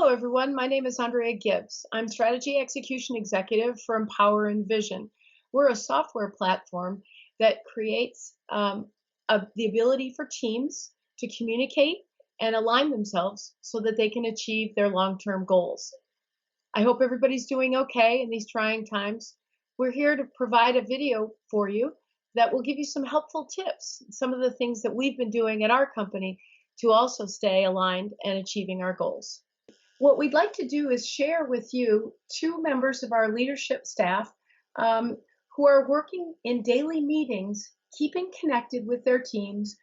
Hello, everyone. My name is Andrea Gibbs. I'm Strategy Execution Executive for MPOWR Envision. We're a software platform that creates the ability for teams to communicate and align themselves so that they can achieve their long-term goals. I hope everybody's doing okay in these trying times. We're here to provide a video for you that will give you some helpful tips, some of the things that we've been doing at our company to also stay aligned and achieving our goals. What we'd like to do is share with you two members of our leadership staff who are working in daily meetings, keeping connected with their teams,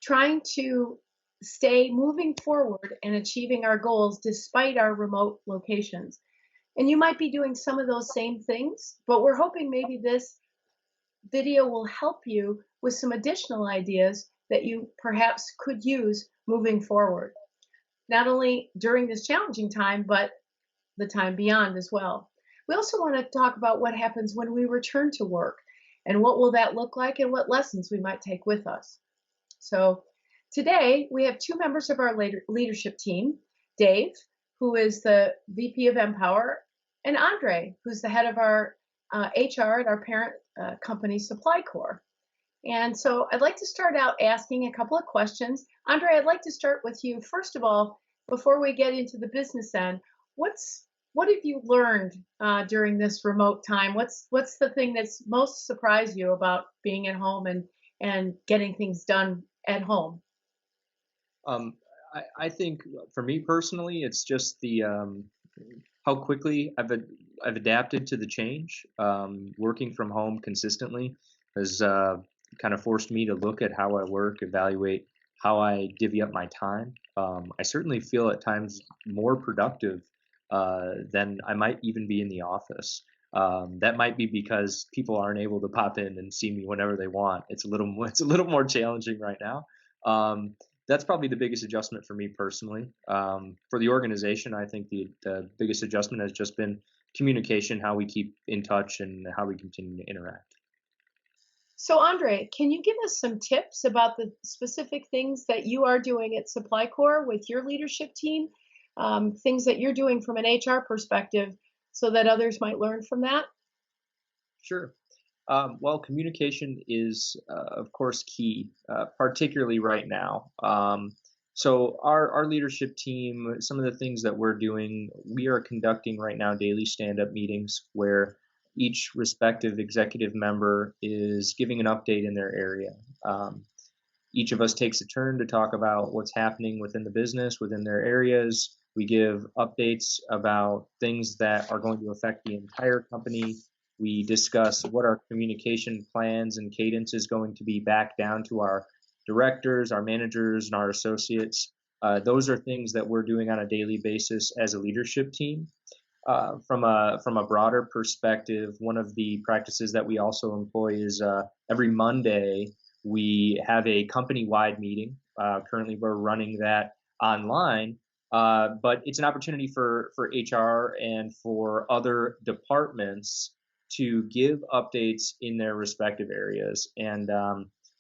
trying to stay moving forward and achieving our goals despite our remote locations. And you might be doing some of those same things, but we're hoping maybe this video will help you with some additional ideas that you perhaps could use moving forward, not only during this challenging time, but the time beyond as well. We also want to talk about what happens when we return to work and what will that look like and what lessons we might take with us. So today we have two members of our leadership team, Dave, who is the VP of MPOWR, and Andre, who's the head of our HR at our parent company, Supplycore. And so I'd like to start out asking a couple of questions. Andre, I'd like to start with you. First of all, before we get into the business end, what have you learned during this remote time? What's the thing that's most surprised you about being at home and getting things done at home? I think for me personally, it's just the how quickly I've adapted to the change. Working from home consistently has kind of forced me to look at how I work, evaluate how I divvy up my time. I certainly feel at times more productive than I might even be in the office. That might be because people aren't able to pop in and see me whenever they want. It's a little more challenging right now. That's probably the biggest adjustment for me personally. For the organization, I think the biggest adjustment has just been communication, how we keep in touch and how we continue to interact. So Andre, can you give us some tips about the specific things that you are doing at Supplycore with your leadership team, things that you're doing from an HR perspective so that others might learn from that? Sure. Well, communication is, of course, key, particularly right now. So our leadership team, some of the things that we're doing, we are conducting right now daily stand-up meetings where each respective executive member is giving an update in their area. Each of us takes a turn to talk about what's happening within the business, within their areas. We give updates about things that are going to affect the entire company. We discuss what our communication plans and cadence is going to be back down to our directors, our managers, and our associates. Those are things that we're doing on a daily basis as a leadership team. From a broader perspective, one of the practices that we also employ is every Monday we have a company-wide meeting. Currently, we're running that online, but it's an opportunity for HR and for other departments to give updates in their respective areas. And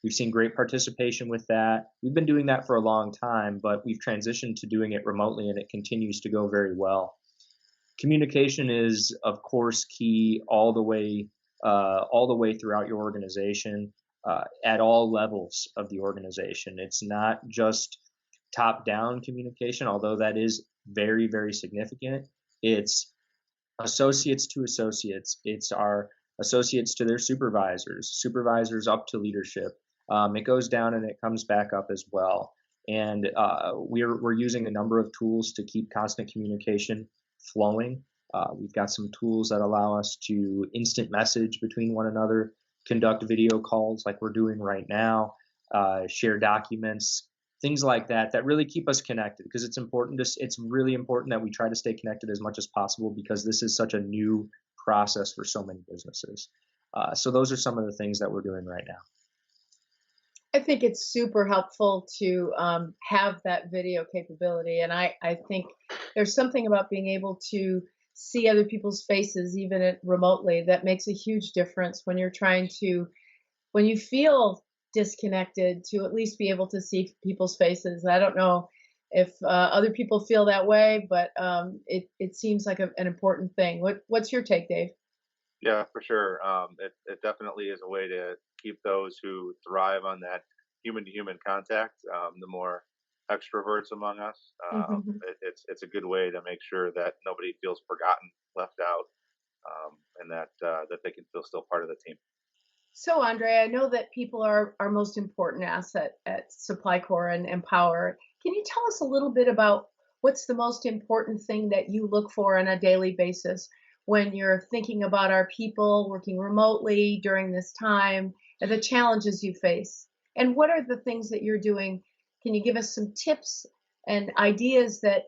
we've seen great participation with that. We've been doing that for a long time, but we've transitioned to doing it remotely, and it continues to go very well. Communication is, of course, key all the way throughout your organization, at all levels of the organization. It's not just top-down communication, although that is very, very significant. It's associates to associates. It's our associates to their supervisors, supervisors up to leadership. It goes down and it comes back up as well. And we're using a number of tools to keep constant communication flowing. We've got some tools that allow us to instant message between one another, conduct video calls like we're doing right now, share documents, things like that really keep us connected, because it's really important that we try to stay connected as much as possible, because this is such a new process for so many businesses. So those are some of the things that we're doing right now. I think it's super helpful to have that video capability. And I think there's something about being able to see other people's faces, even remotely, that makes a huge difference when you feel disconnected, to at least be able to see people's faces. I don't know if other people feel that way, but it seems like an important thing. What's your take, Dave? Yeah, for sure. It definitely is a way to keep those who thrive on that human to human contact. The more extroverts among us, it's a good way to make sure that nobody feels forgotten, left out, and that they can feel still part of the team. So, Andre, I know that people are our most important asset at Supplycore and Empower. Can you tell us a little bit about what's the most important thing that you look for on a daily basis when you're thinking about our people working remotely during this time and the challenges you face? And what are the things that you're doing? Can you give us some tips and ideas that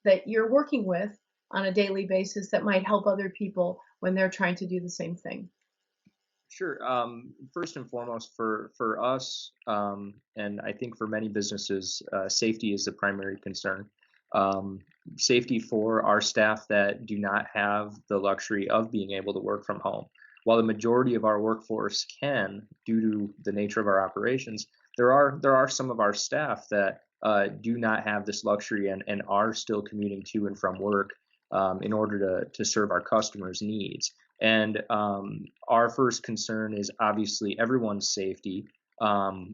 that you're working with on a daily basis that might help other people when they're trying to do the same thing? Sure. First and foremost, for us, and I think for many businesses, safety is the primary concern. Um, Safety for our staff that do not have the luxury of being able to work from home. While the majority of our workforce can, due to the nature of our operations, there are some of our staff that do not have this luxury and are still commuting to and from work in order to serve our customers' needs. And our first concern is obviously everyone's safety.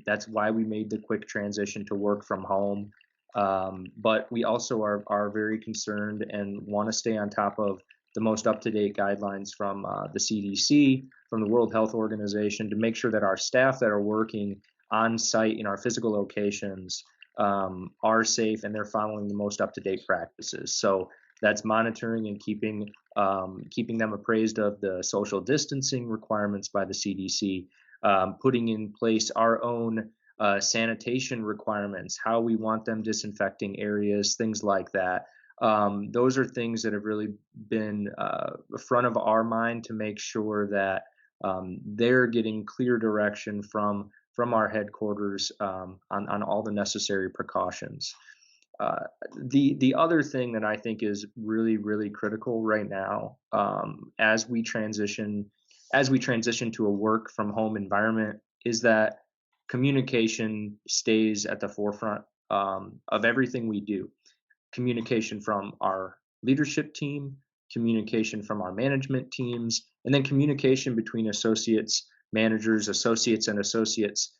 That's why we made the quick transition to work from home. But we also are very concerned and want to stay on top of the most up to date guidelines from the CDC, from the World Health Organization, to make sure that our staff that are working on site in our physical locations are safe and they're following the most up to date practices. So that's monitoring and keeping them appraised of the social distancing requirements by the CDC, putting in place our own sanitation requirements, how we want them disinfecting areas, things like that. Those are things that have really been front of our mind to make sure that they're getting clear direction from our headquarters on all the necessary precautions. Uh, the other thing that I think is really critical right now, as we transition to a work from home environment, is that communication stays at the forefront of everything we do. Communication from our leadership team, communication from our management teams, and then communication between associates, managers, associates, and associates.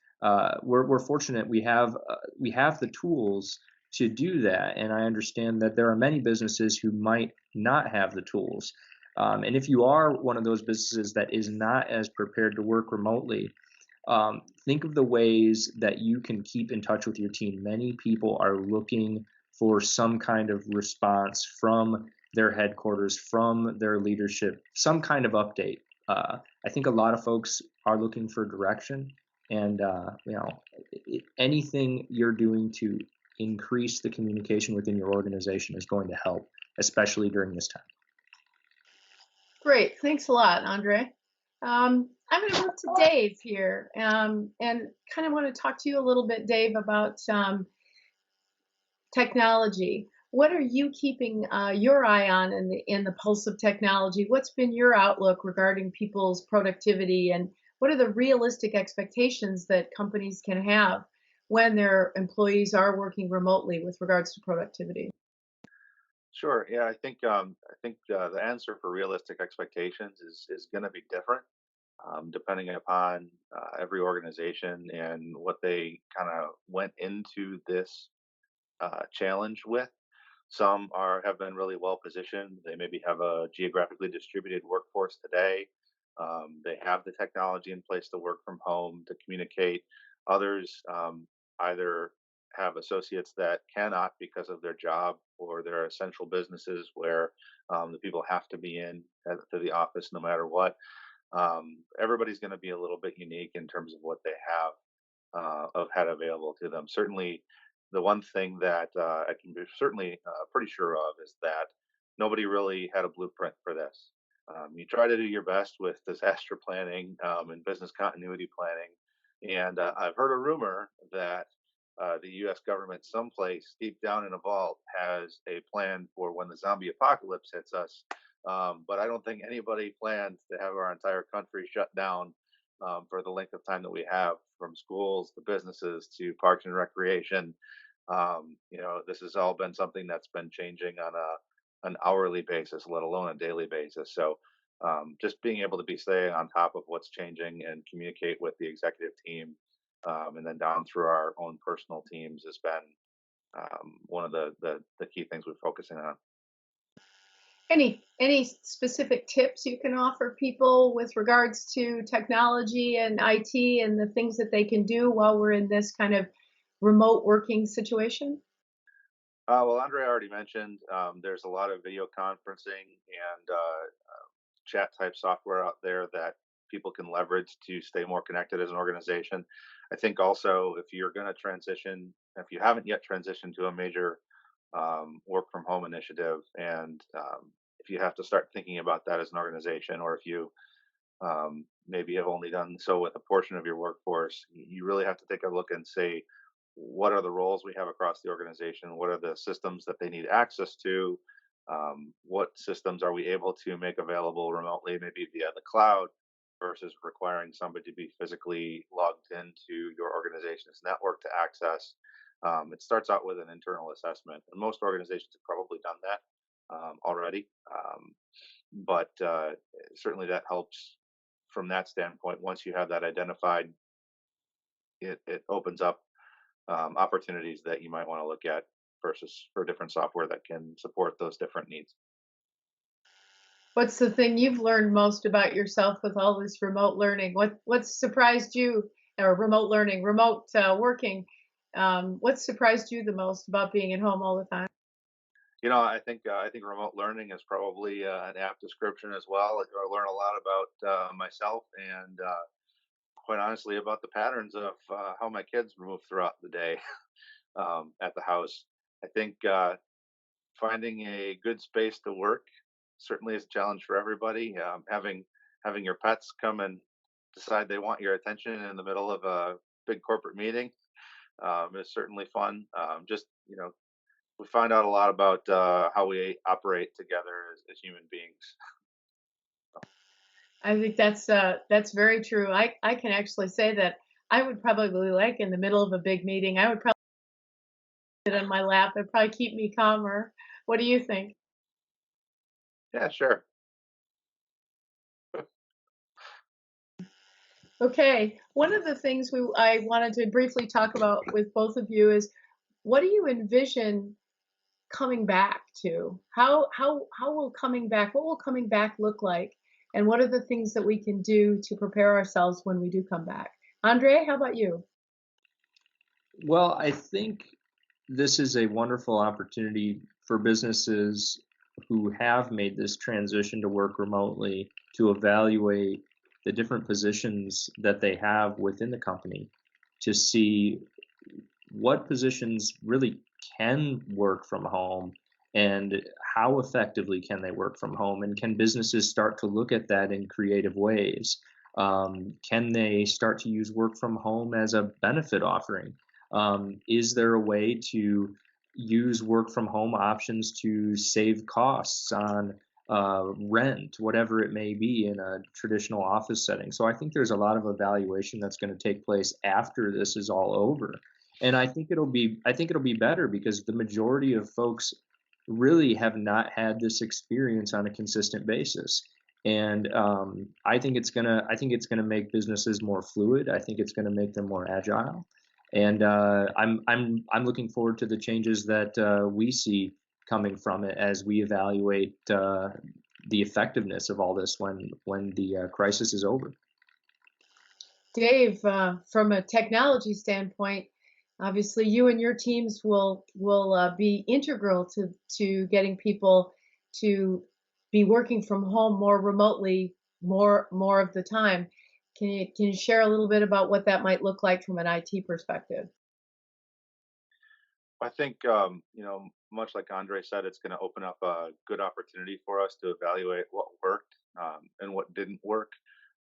We're fortunate we have the tools to do that, and I understand that there are many businesses who might not have the tools. And if you are one of those businesses that is not as prepared to work remotely, think of the ways that you can keep in touch with your team. Many people are looking for some kind of response from their headquarters, from their leadership, some kind of update. I think a lot of folks are looking for direction, and anything you're doing to increase the communication within your organization is going to help, especially during this time. Great. Thanks a lot, Andre. I'm going to move to Dave here and kind of want to talk to you a little bit, Dave, about technology. What are you keeping your eye on in the pulse of technology? What's been your outlook regarding people's productivity, and what are the realistic expectations that companies can have when their employees are working remotely with regards to productivity? Sure. Yeah, I think the answer for realistic expectations is going to be different depending upon every organization and what they kind of went into this challenge with. Some are have been really well positioned. They maybe have a geographically distributed workforce today. They have the technology in place to work from home to communicate. Others either have associates that cannot because of their job, or there are essential businesses where the people have to be in to the office no matter what. Everybody's going to be a little bit unique in terms of what they have of had available to them. Certainly, the one thing that I can be certainly pretty sure of is that nobody really had a blueprint for this. You try to do your best with disaster planning and business continuity planning, and I've heard a rumor that the U.S. government, someplace deep down in a vault, has a plan for when the zombie apocalypse hits us. But I don't think anybody plans to have our entire country shut down for the length of time that we have, from schools to businesses to parks and recreation. This has all been something that's been changing on an hourly basis, let alone a daily basis. So just being able to be stay on top of what's changing and communicate with the executive team, and then down through our own personal teams has been one of the key things we're focusing on. Any specific tips you can offer people with regards to technology and IT and the things that they can do while we're in this kind of remote working situation? Well, Andre already mentioned there's a lot of video conferencing and chat type software out there that people can leverage to stay more connected as an organization. I think also if you're going to transition, if you haven't yet transitioned to a major work from home initiative, and if you have to start thinking about that as an organization, or if you maybe have only done so with a portion of your workforce, you really have to take a look and say, what are the roles we have across the organization? What are the systems that they need access to? What systems are we able to make available remotely, maybe via the cloud, versus requiring somebody to be physically logged into your organization's network to access? It starts out with an internal assessment, and most organizations have probably done that already. But certainly that helps from that standpoint. Once you have that identified, it opens up opportunities that you might want to look at versus for different software that can support those different needs. What's the thing you've learned most about yourself with all this remote learning? What's surprised you, or remote learning, remote working? What surprised you the most about being at home all the time? I think remote learning is probably an apt description as well. I learn a lot about myself and quite honestly about the patterns of how my kids move throughout the day at the house. I think finding a good space to work certainly is a challenge for everybody. Having your pets come and decide they want your attention in the middle of a big corporate meeting is certainly fun. Just we find out a lot about how we operate together as human beings. I think that's very true. I can actually say that I would probably like in the middle of a big meeting, I would probably sit in my lap. It'd probably keep me calmer. What do you think? Yeah, sure. Okay. One of the things I wanted to briefly talk about with both of you is what do you envision coming back to? How will coming back, what will coming back look like? And what are the things that we can do to prepare ourselves when we do come back? Andre, how about you? Well, I think this is a wonderful opportunity for businesses who have made this transition to work remotely to evaluate the different positions that they have within the company to see what positions really can work from home and how effectively can they work from home, and can businesses start to look at that in creative ways. Can they start to use work from home as a benefit offering? Is there a way to use work from home options to save costs on rent, whatever it may be in a traditional office setting? So I think there's a lot of evaluation that's going to take place after this is all over. And I think it'll be better because the majority of folks really have not had this experience on a consistent basis. And I think it's gonna make businesses more fluid. I think it's gonna make them more agile. And I'm looking forward to the changes that we see coming from it as we evaluate the effectiveness of all this when the crisis is over. Dave, from a technology standpoint, obviously you and your teams will be integral to getting people to be working from home more remotely more of the time. Can you share a little bit about what that might look like from an IT perspective? I think much like Andre said, it's going to open up a good opportunity for us to evaluate what worked and what didn't work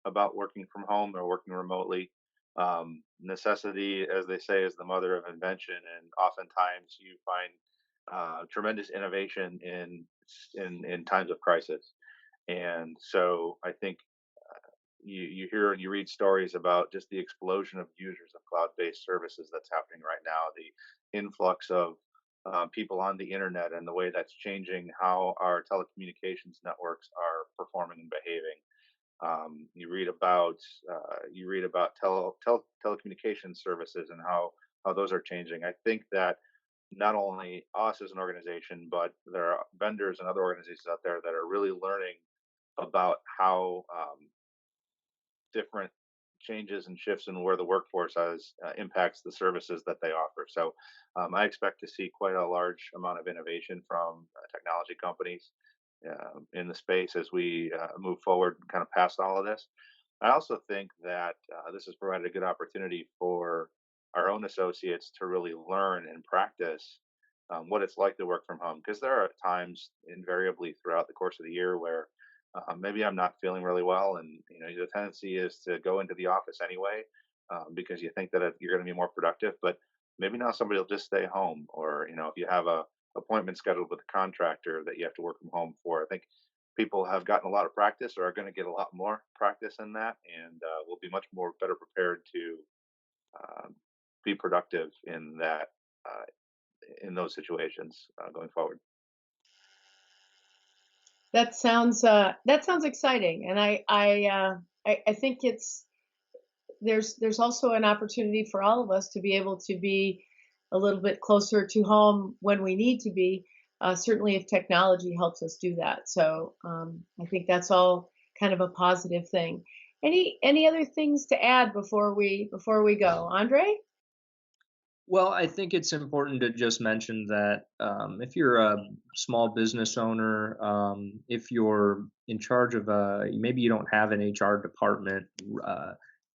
about working from home or working remotely. Necessity, as they say, is the mother of invention, and oftentimes you find tremendous innovation in times of crisis. And so I think you hear and you read stories about just the explosion of users of cloud-based services that's happening right now, the influx of people on the internet, and the way that's changing how our telecommunications networks are performing and behaving. You read about telecommunications services and how those are changing. I think that not only us as an organization, but there are vendors and other organizations out there that are really learning about how different changes and shifts in where the workforce has impacts the services that they offer. So I expect to see quite a large amount of innovation from technology companies in the space as we move forward and kind of past all of this. I also think that this has provided a good opportunity for our own associates to really learn and practice what it's like to work from home, because there are times invariably throughout the course of the year where maybe I'm not feeling really well, and the tendency is to go into the office anyway because you think that you're going to be more productive. But maybe now somebody will just stay home, or if you have a appointment scheduled with a contractor that you have to work from home for. I think people have gotten a lot of practice, or are going to get a lot more practice in that, and will be much more better prepared to um, be productive in that in those situations going forward. That sounds exciting, and I think it's there's also an opportunity for all of us to be able to be a little bit closer to home when we need to be. Certainly, if technology helps us do that. So I think that's all kind of a positive thing. Any other things to add before we go, Andre? Well, I think it's important to just mention that if you're a small business owner, if you're in charge of maybe you don't have an HR department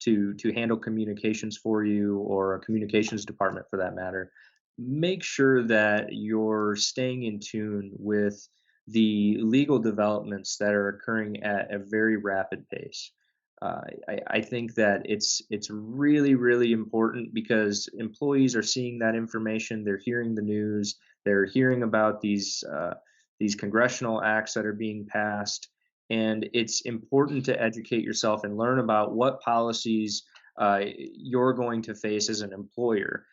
to handle communications for you, or a communications department for that matter, make sure that you're staying in tune with the legal developments that are occurring at a very rapid pace. I think that it's really really important, because employees are seeing that information, they're hearing the news, they're hearing about these congressional acts that are being passed, and it's important to educate yourself and learn about what policies you're going to face as an employer.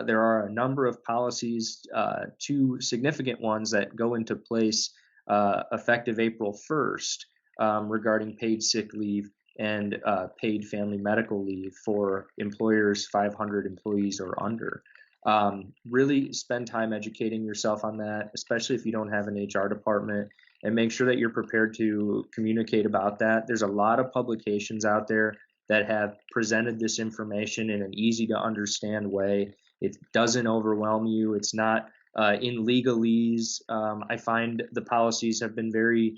There are a number of policies, two significant ones that go into place effective April 1st, regarding paid sick leave and paid family medical leave for employers 500 employees or under. Really spend time educating yourself on that, especially if you don't have an HR department, and make sure that you're prepared to communicate about that. There's a lot of publications out there that have presented this information in an easy to understand way. It doesn't overwhelm you. It's not in legalese. I find the policies have been very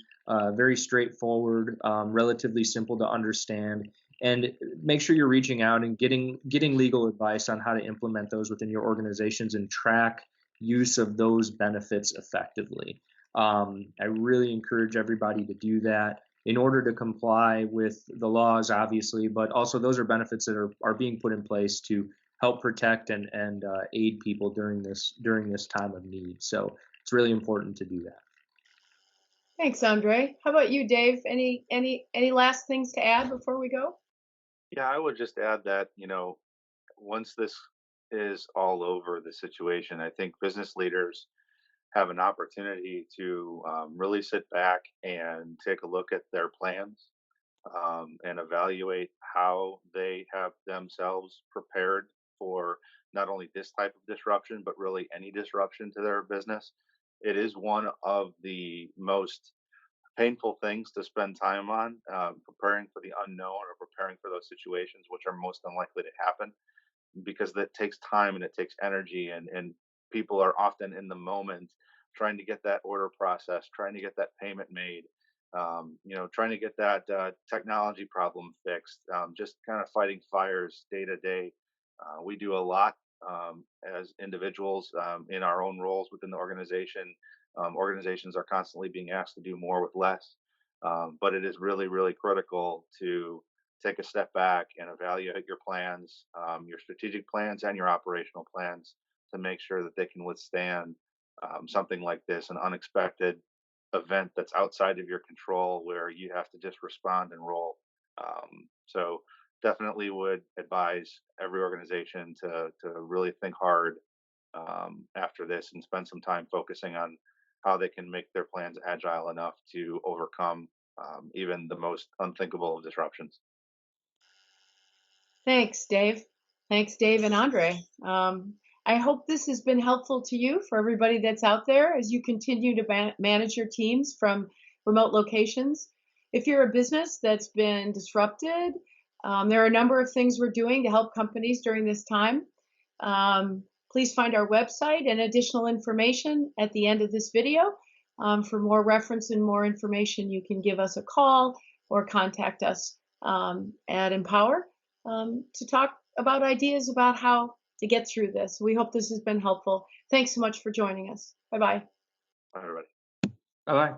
straightforward, relatively simple to understand. And make sure you're reaching out and getting legal advice on how to implement those within your organizations and track use of those benefits effectively. I really encourage everybody to do that in order to comply with the laws, obviously, but also those are benefits that are being put in place to help protect and aid people during this time of need. So it's really important to do that. Thanks, Andre. How about you, Dave? Any last things to add before we go? Yeah, I would just add that, once this is all over the situation, I think business leaders have an opportunity to really sit back and take a look at their plans and evaluate how they have themselves prepared for not only this type of disruption, but really any disruption to their business. It is one of the most painful things to spend time on, preparing for the unknown or preparing for those situations which are most unlikely to happen, because that takes time and it takes energy, and people are often in the moment trying to get that order processed, trying to get that payment made, trying to get that technology problem fixed, just kind of fighting fires day to day. We do a lot as individuals in our own roles within the organization. Organizations are constantly being asked to do more with less, but it is really, really critical to take a step back and evaluate your plans, your strategic plans, and your operational plans to make sure that they can withstand something like this, an unexpected event that's outside of your control, where you have to just respond and roll. So definitely would advise every organization to really think hard after this and spend some time focusing on how they can make their plans agile enough to overcome even the most unthinkable of disruptions. Thanks, Dave. Thanks, Dave and Andre. I hope this has been helpful to you, for everybody that's out there, as you continue to manage your teams from remote locations. If you're a business that's been disrupted, there are a number of things we're doing to help companies during this time. Please find our website and additional information at the end of this video. For more reference and more information, you can give us a call or contact us at MPOWR to talk about ideas about how to get through this. We hope this has been helpful. Thanks so much for joining us. Bye-bye. All right. Bye bye.